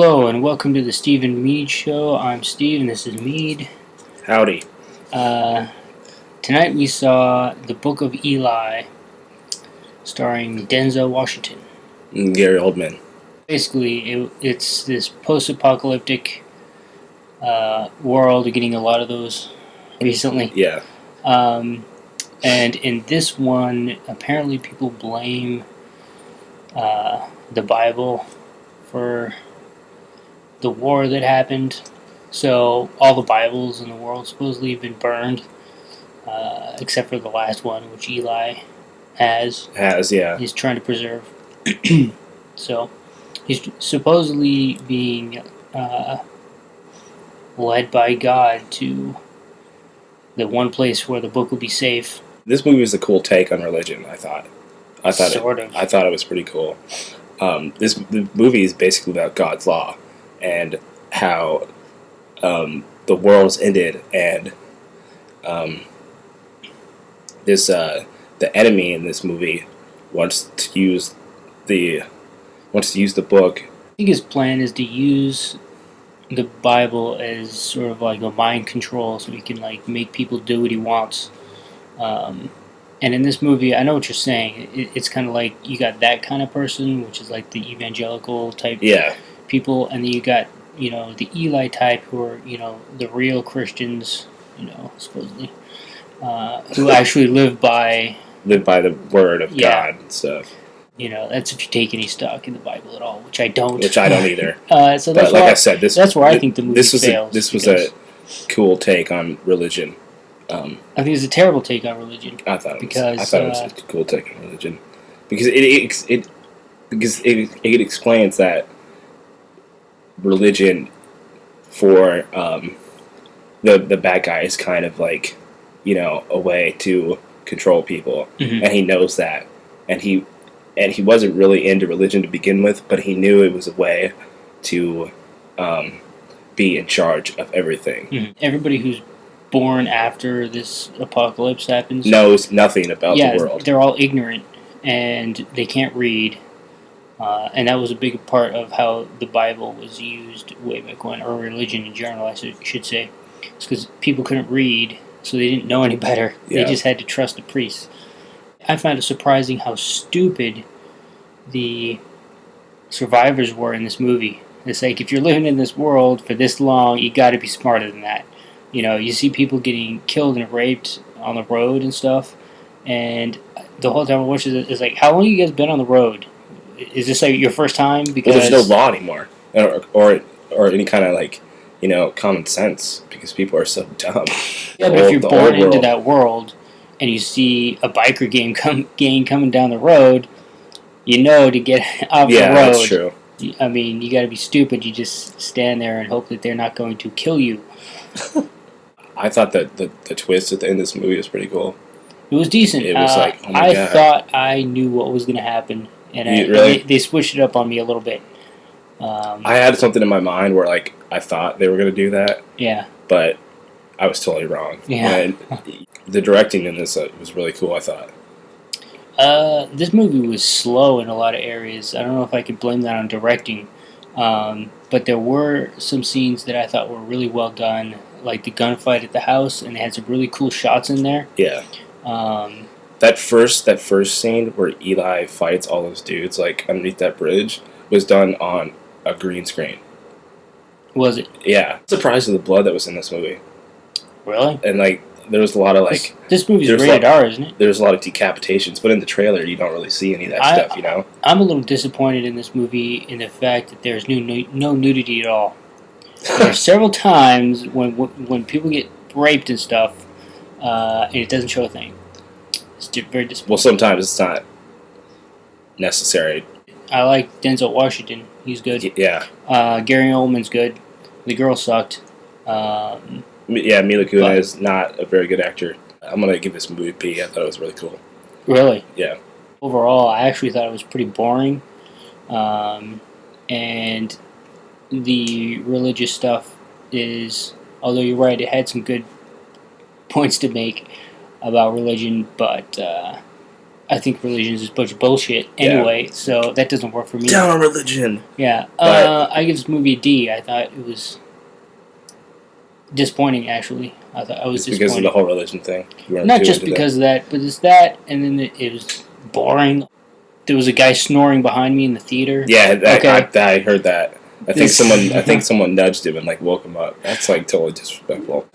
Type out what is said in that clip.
Hello and welcome to the Steve and Mead Show. I'm Steve and this is Mead. Howdy. Tonight we saw the Book of Eli, starring Denzel Washington. Gary Oldman. Basically, it's this post-apocalyptic world. We're getting a lot of those recently. Yeah. And in this one, apparently people blame the Bible for the war that happened. So all the Bibles in the world supposedly have been burned, except for the last one, which Eli Yeah. He's trying to preserve. So he's supposedly being led by God to the one place where the book will be safe. This movie was a cool take on religion, I thought. I thought it was pretty cool. The movie is basically about God's law and how the world's ended, and the enemy in this movie wants to use the book. I think his plan is to use the Bible as sort of like a mind control, so he can like make people do what he wants. And in this movie, I know what you're saying. It's kind of like you got that kind of person, which is like the evangelical type people, and then you got the Eli type, who are the real Christians, supposedly, who actually live by the word of God and stuff. That's if you take any stock in the Bible at all, which I don't. Which I don't either. So that's but like I said, that's where I think the movie fails. This was a cool take on religion. I think it's a terrible take on religion. I thought it was a cool take on religion because it explains that religion for the bad guy is kind of like a way to control people, and he knows that, and he wasn't really into religion to begin with, but he knew it was a way to be in charge of everything. Everybody who's born after this apocalypse happens knows nothing about the world. They're all ignorant and they can't read, and that was a big part of how the Bible was used way back when, or religion in general I should say. It's because people couldn't read, so they didn't know any better. They just had to trust the priests. I found it surprising how stupid the survivors were in this movie. It's like, if you're living in this world for this long, you got to be smarter than that. You see people getting killed and raped on the road and stuff, and the whole time I watch it, it's like, how long have you guys been on the road? Is this like your first time? Because there's no law anymore, or any kind of common sense, because people are so dumb. Yeah, but if you're born into that world and you see a biker gang coming down the road, to get off the road. Yeah, that's true. I mean, you got to be stupid. You just stand there and hope that they're not going to kill you. I thought that the twist at the end of this movie was pretty cool. It was decent. It was like, oh my God. I thought I knew what was going to happen, and they switched it up on me a little bit. I had something in my mind where I thought they were going to do that. Yeah. But I was totally wrong. Yeah. And the directing in this was really cool, I thought. This movie was slow in a lot of areas. I don't know if I could blame that on directing. But there were some scenes that I thought were really well done, like the gunfight at the house, and they had some really cool shots in there. Yeah. That first scene where Eli fights all those dudes underneath that bridge was done on a green screen. Was it? Yeah. I'm surprised with the blood that was in this movie. Really? And there was a lot of This movie's rated R, isn't it? There's a lot of decapitations, but in the trailer you don't really see any of that stuff, I'm a little disappointed in this movie in the fact that there's no nudity at all. There are several times when people get raped and stuff, and it doesn't show a thing. It's very disappointing. Well, sometimes it's not necessary. I like Denzel Washington. He's good. Yeah. Gary Oldman's good. The girl sucked. Mila Kunis is not a very good actor. I'm going to give this movie a B. I thought it was really cool. Really? Yeah. Overall, I actually thought it was pretty boring. And the religious stuff is, although you're right, it had some good points to make about religion, but I think religion is a bunch of bullshit anyway, so that doesn't work for me. Down on religion. Yeah, I give this movie a D. I thought it was disappointing. Actually, I thought I was disappointed because of the whole religion thing. Not just because of that, but it's that, and then it was boring. There was a guy snoring behind me in the theater. Yeah, I heard that. I think someone nudged him and like woke him up. That's like totally disrespectful.